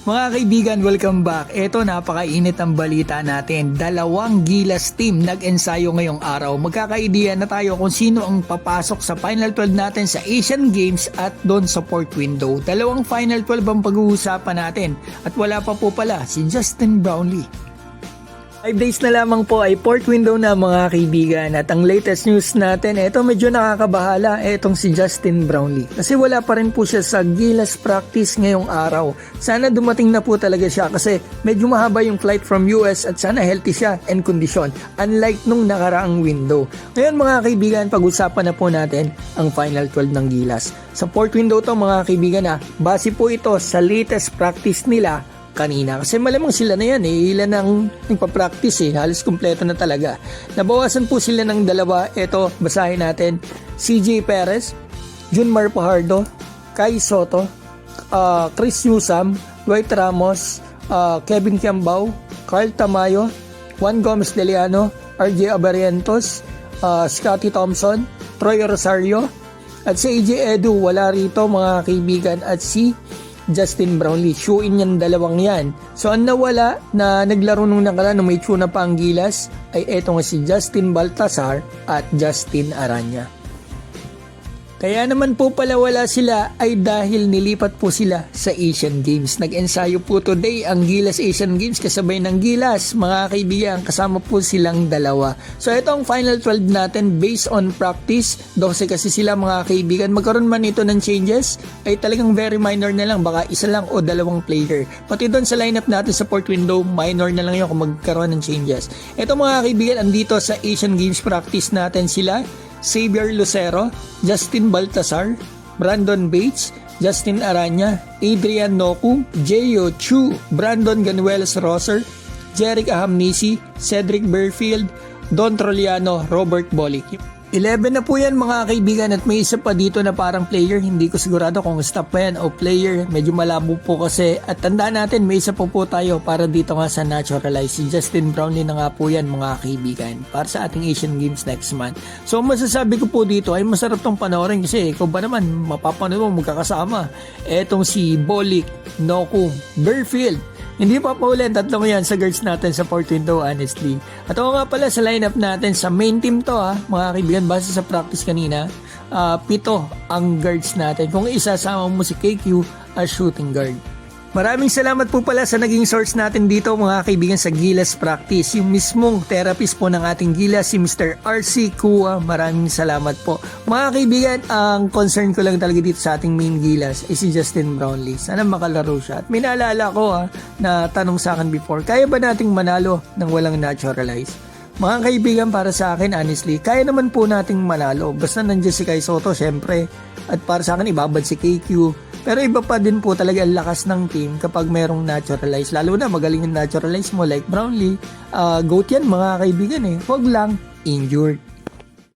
Mga kaibigan, welcome back. Eto, napakainit ang balita natin. Dalawang Gilas team nag-ensayo ngayong araw. Magkakaideya na tayo kung sino ang papasok sa Final 12 natin sa Asian Games at doon sa port window. Dalawang Final 12 ang pag-uusapan natin. At wala pa po pala si Justin Brownlee. 5 days na lamang po ay port window na mga kaibigan, at ang latest news natin, eto medyo nakakabahala, etong si Justin Brownlee. Kasi wala pa rin po siya sa Gilas practice ngayong araw. Sana dumating na po talaga siya kasi medyo mahaba yung flight from US at sana healthy siya and condition, unlike nung nakaraang window. Ngayon mga kaibigan, pag-usapan na po natin ang Final 12 ng Gilas. Sa port window to mga kaibigan, base po ito sa latest practice nila kanina. Kasi malamang sila na yan ilan ang nagpa-practice halos kumpleto na talaga. Nabawasan po sila ng dalawa. Ito, basahin natin. CJ Perez, Junmar Pajardo, Kai Soto, Chris Newsam, Dwight Ramos, Kevin Kiambao, Carl Tamayo, Juan Gomez Deliano, RJ Abarientos, Scotty Thompson, Troy Rosario, at si AJ Edu wala rito mga kaibigan, at si Justin Brownlee. Shoe-in yan dalawang yan. So ang nawala na naglaro nung nakaraan nung may tuna pa ang Gilas ay eto nga si Justin Baltasar at Justin Aranya. Kaya naman po pala wala sila ay dahil nilipat po sila sa Asian Games. Nag-ensayo po today ang Gilas Asian Games kasabay ng Gilas. Mga kaibigan, kasama po silang dalawa. So ito ang Final 12 natin based on practice. 12 kasi sila mga kaibigan. Magkaroon man ito ng changes ay talagang very minor na lang. Baka isa lang o dalawang player. Pati doon sa lineup natin sa port window, minor na lang yun kung magkaroon ng changes. Ito mga kaibigan, andito sa Asian Games practice natin sila Xavier Lucero, Justin Baltasar, Brandon Bates, Justin Aranya, Adrian Noku, Jeyo Chu, Brandon Ganuelas Roser, Jeric Ahamnisi, Cedric Berfield, Don Troliano, Robert Bolick. 11 na po yan mga kaibigan, at may isa pa dito na parang player. Hindi ko sigurado kung stop pa yan o player. Medyo malabo po kasi. At tandaan natin, may isa po tayo para dito nga sa naturalize. Si Justin Brownlee na nga po yan mga kaibigan para sa ating Asian Games next month. So masasabi ko po dito ay masarap tong panoorin kasi ikaw ba naman mapapanood mo magkakasama. Etong si Bolick, Noku, Berfield. Hindi pa paulit, tatlong yan sa guards natin sa port window honestly. At ako nga pala sa lineup natin, sa main team to mga kaibigan, base sa practice kanina, 7 ang guards natin. Kung isasama mo si KQ as shooting guard. Maraming salamat po pala sa naging source natin dito mga kaibigan sa Gilas practice. Yung mismong therapist po ng ating Gilas, si Mr. RC Kua. Maraming salamat po. Mga kaibigan, ang concern ko lang talaga dito sa ating main Gilas ay si Justin Brownlee. Sana makalaro siya. At may naalala ko na tanong sa akin before, kaya ba nating manalo ng walang naturalize? Mga kaibigan, para sa akin honestly, kaya naman po nating manalo. Basta nandiyan si Kai Soto syempre. At para sa akin, ibabad si KQ. Pero iba pa din po talaga ang lakas ng team kapag merong naturalize. Lalo na magaling yung naturalize mo like Brownlee. GOAT yan mga kaibigan Huwag lang injured.